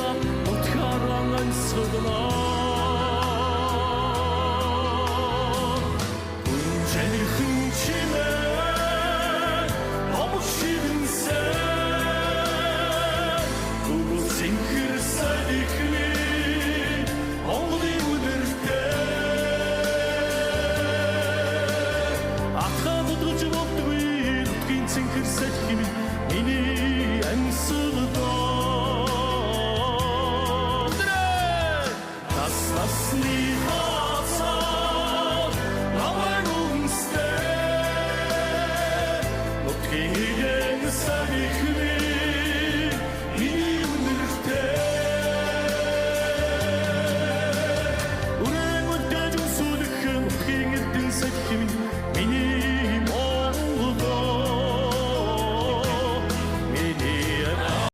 та утгаараа ансгнаа үнжэнхэн чимээ омог шивэнсэн гүгэл зинхэр сайхны Only миний ансгдаа нас насны